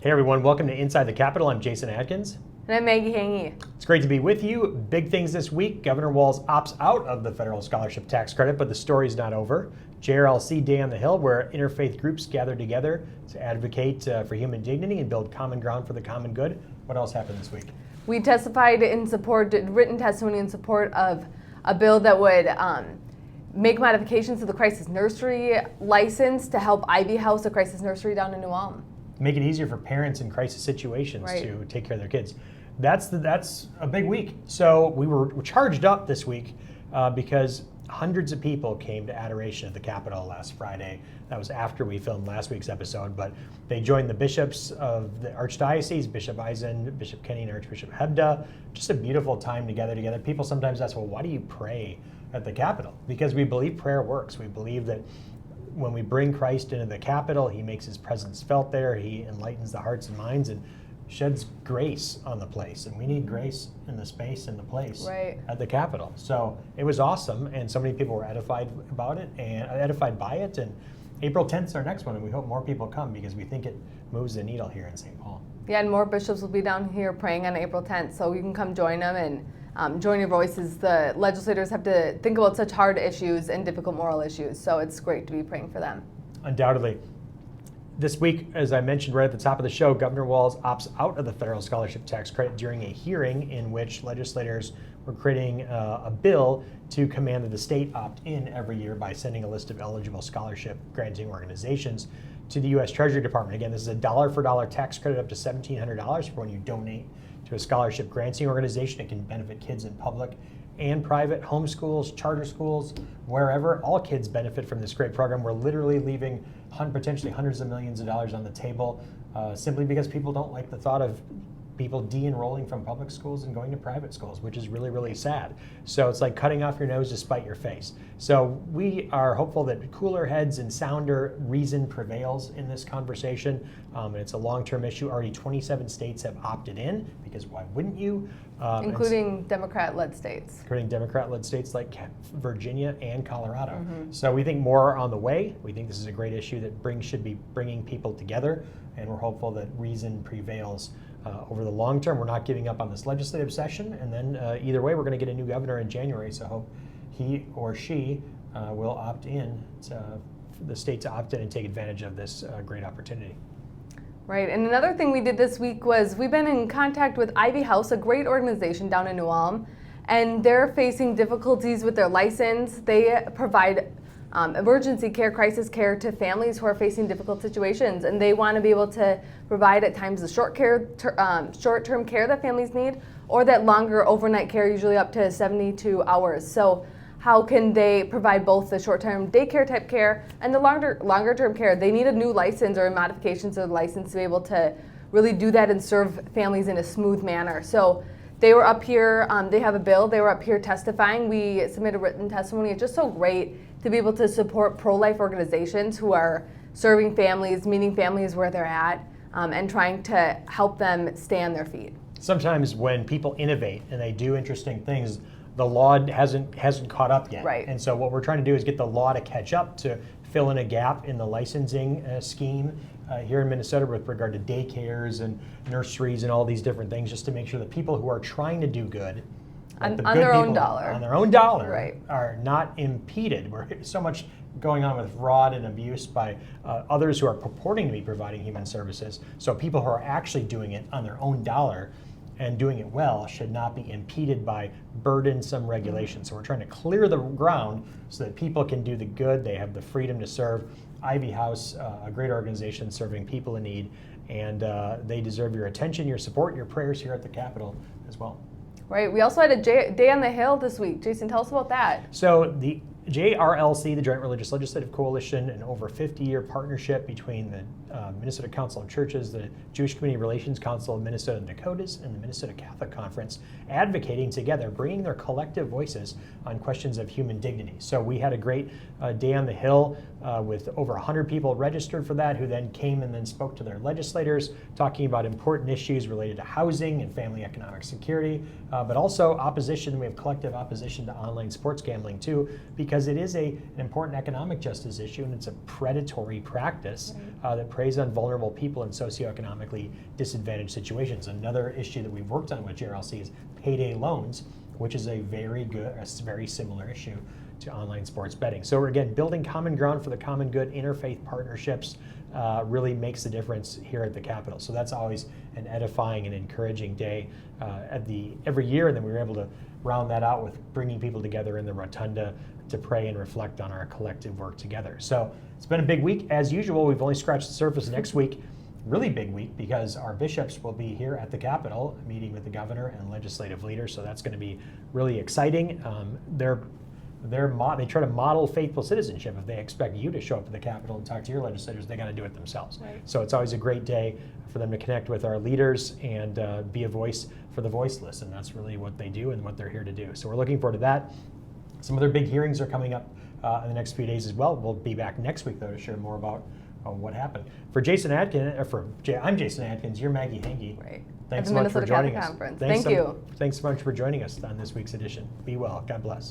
Hey everyone, welcome to Inside the Capitol. I'm Jason Adkins. And I'm Maggie Hangy. It's great to be with you. Big things this week. Governor Walz opts out of the federal scholarship tax credit, but the story's not over. JRLC Day on the Hill, where interfaith groups gather together to advocate for human dignity and build common ground for the common good. What else happened this week? We testified in support, written testimony in support of a bill that would make modifications to the crisis nursery license to help Ivy house a crisis nursery down in New Ulm. Make it easier for parents in crisis situations to take care of their kids. That's a big week. So we were charged up this week because hundreds of people came to Adoration at the Capitol last Friday. That was after we filmed last week's episode, but they joined the bishops of the Archdiocese, Bishop Eisen, Bishop Kenny, and Archbishop Hebda. Just a beautiful time together. People sometimes ask, well, why do you pray at the Capitol? Because we believe prayer works. We believe that when we bring Christ into the Capitol, he makes his presence felt there. He enlightens the hearts and minds and sheds grace on the place. And we need grace in the space and the place at the Capitol. So it was awesome, and so many people were edified about it and edified by it. And April 10th is our next one, and we hope more people come because we think it moves the needle here in St. Paul. Yeah, and more bishops will be down here praying on April 10th, so you can come join them and join your voices. The legislators have to think about such hard issues and difficult moral issues, so it's great to be praying for them. Undoubtedly. This week, as I mentioned right at the top of the show, Governor Walz opts out of the federal scholarship tax credit during a hearing in which legislators were creating a bill to command that the state opt in every year by sending a list of eligible scholarship granting organizations to the U.S. Treasury Department. Again, this is a dollar-for-dollar tax credit up to $1,700 for when you donate to a scholarship granting organization. It can benefit kids in public and private, homeschools, charter schools, wherever. All kids benefit from this great program. We're literally leaving potentially hundreds of millions of dollars on the table simply because people don't like the thought of people de-enrolling from public schools and going to private schools, which is really, really sad. So it's like cutting off your nose to spite your face. So we are hopeful that cooler heads and sounder reason prevails in this conversation. And it's a long-term issue. Already 27 states have opted in, because why wouldn't you? Including Democrat-led states. Including Democrat-led states like Virginia and Colorado. Mm-hmm. So we think more are on the way. We think this is a great issue that should be bringing people together, and we're hopeful that reason prevails over the long term. We're not giving up on this legislative session, and then either way, we're going to get a new governor in January, so hope he or she will opt in, the state to opt in and take advantage of this great opportunity. Right, and another thing we did this week was we've been in contact with Ivy House, a great organization down in New Ulm, and they're facing difficulties with their license. They provide emergency care, crisis care to families who are facing difficult situations, and they want to be able to provide at times the short-term care that families need, or that longer overnight care, usually up to 72 hours. So how can they provide both the short-term daycare type care and the longer-term care? They need a new license or modifications of the license to be able to really do that and serve families in a smooth manner. So they were up here, they have a bill, they were up here testifying. We submitted written testimony. It's just so great to be able to support pro-life organizations who are serving families, meeting families where they're at, and trying to help them stay on their feet. Sometimes when people innovate and they do interesting things, the law hasn't caught up yet. Right. And so what we're trying to do is get the law to catch up to fill in a gap in the licensing scheme here in Minnesota with regard to daycares and nurseries and all these different things, just to make sure that people who are trying to do good on their own dollar right, are not impeded. Where so much going on with fraud and abuse by others who are purporting to be providing human services. So people who are actually doing it on their own dollar and doing it well should not be impeded by burdensome regulations. So we're trying to clear the ground so that people can do the good. They have the freedom to serve. Ivy House, a great organization serving people in need, and they deserve your attention, your support, your prayers here at the Capitol as well. Right. We also had a Day on the Hill this week. Jason, tell us about that. So the JRLC, the Joint Religious Legislative Coalition, an over 50-year partnership between the Minnesota Council of Churches, the Jewish Community Relations Council of Minnesota and Dakotas, and the Minnesota Catholic Conference, advocating together, bringing their collective voices on questions of human dignity. So we had a great Day on the Hill with over 100 people registered for that, who then came and then spoke to their legislators, talking about important issues related to housing and family economic security, but also opposition. We have collective opposition to online sports gambling too, because because it is an important economic justice issue, and it's a predatory practice that preys on vulnerable people in socioeconomically disadvantaged situations. Another issue that we've worked on with JRLC is payday loans, which is a very similar issue to online sports betting. So we're, again, building common ground for the common good. Interfaith partnerships really makes the difference here at the Capitol. So that's always an edifying and encouraging day every year, and then we were able to round that out with bringing people together in the rotunda to pray and reflect on our collective work together. So it's been a big week. As usual, we've only scratched the surface. Next week, really big week, because our bishops will be here at the Capitol meeting with the governor and legislative leaders. So that's going to be really exciting. They try to model faithful citizenship. If they expect you to show up at the Capitol and talk to your legislators, they got to do it themselves. Right. So it's always a great day for them to connect with our leaders and be a voice for the voiceless, and that's really what they do and what they're here to do. So we're looking forward to that. Some other big hearings are coming up in the next few days as well. We'll be back next week, though, to share more about what happened. I'm Jason Atkins. You're Maggie Henke. Right. Thanks so much for joining us. Conference. Thank you. Thanks so much for joining us on this week's edition. Be well. God bless.